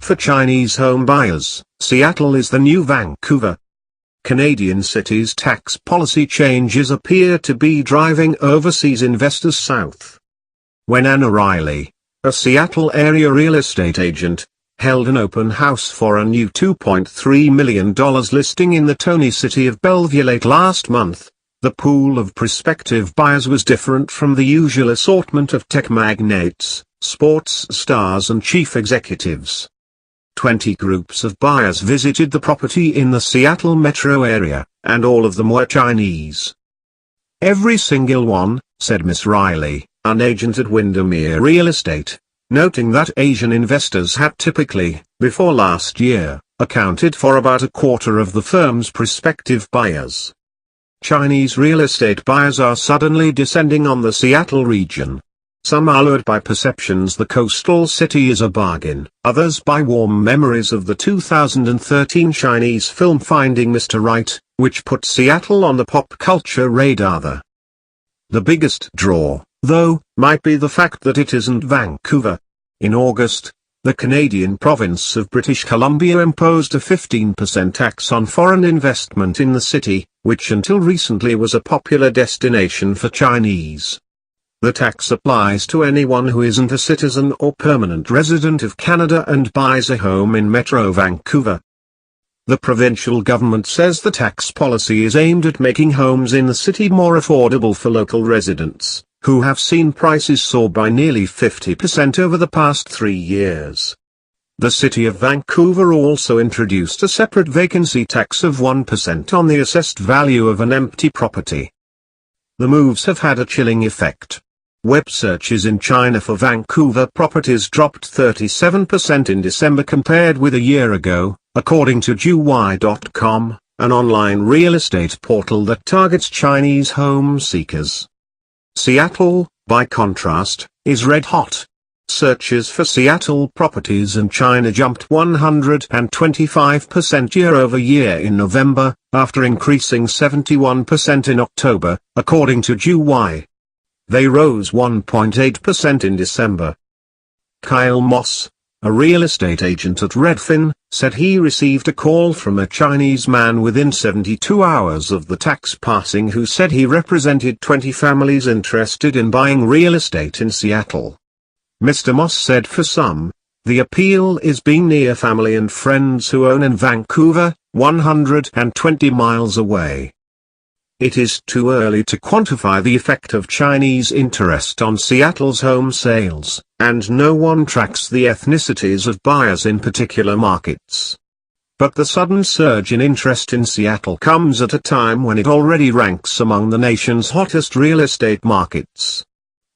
For Chinese home buyers, Seattle is the new Vancouver. Canadian cities' tax policy changes appear to be driving overseas investors south. When Anna Riley, a Seattle area real estate agent, held an open house for a new $2.3 million listing in the Tony city of Bellevue late last month, the pool of prospective buyers was different from the usual assortment of tech magnates, sports stars and chief executives. 20 groups of buyers visited the property in the Seattle metro area, and all of them were Chinese. "Every single one," said Miss Riley, an agent at Windermere Real Estate, noting that Asian investors had typically, before last year, accounted for about a quarter of the firm's prospective buyers. Chinese real estate buyers are suddenly descending on the Seattle region. Some are lured by perceptions the coastal city is a bargain, others by warm memories of the 2013 Chinese film Finding Mr. Right, which put Seattle on the pop culture radar. The biggest draw, though, might be the fact that it isn't Vancouver. In August, the Canadian province of British Columbia imposed a 15% tax on foreign investment in the city, which until recently was a popular destination for Chinese. The tax applies to anyone who isn't a citizen or permanent resident of Canada and buys a home in Metro Vancouver. The provincial government says the tax policy is aimed at making homes in the city more affordable for local residents, who have seen prices soar by nearly 50% over the past 3 years. The city of Vancouver also introduced a separate vacancy tax of 1% on the assessed value of an empty property. The moves have had a chilling effect. Web searches in China for Vancouver properties dropped 37% in December compared with a year ago, according to Juwai.com, an online real estate portal that targets Chinese home seekers. Seattle, by contrast, is red hot. Searches for Seattle properties in China jumped 125% year-over-year in November, after increasing 71% in October, according to Juwai. They rose 1.8% in December. Kyle Moss, a real estate agent at Redfin, said he received a call from a Chinese man within 72 hours of the tax passing who said he represented 20 families interested in buying real estate in Seattle. Mr. Moss said for some, the appeal is being near family and friends who own in Vancouver, 120 miles away. It is too early to quantify the effect of Chinese interest on Seattle's home sales, and no one tracks the ethnicities of buyers in particular markets. But the sudden surge in interest in Seattle comes at a time when it already ranks among the nation's hottest real estate markets.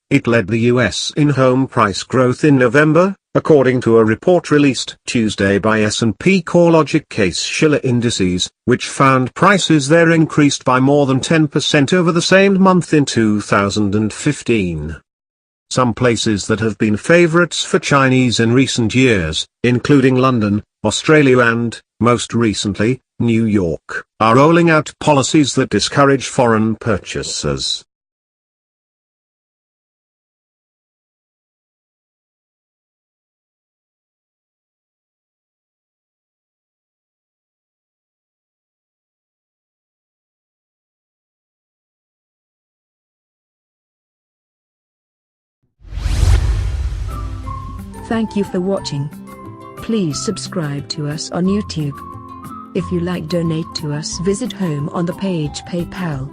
It led the U.S. in home price growth in November, according to a report released Tuesday by S&P CoreLogic Case-Shiller Indices, which found prices there increased by more than 10% over the same month in 2015. Some places that have been favorites for Chinese in recent years, including London, Australia and, most recently, New York, are rolling out policies that discourage foreign purchasers. Thank you for watching. Please subscribe to us on YouTube. If you like, donate to us, visit home on the page PayPal.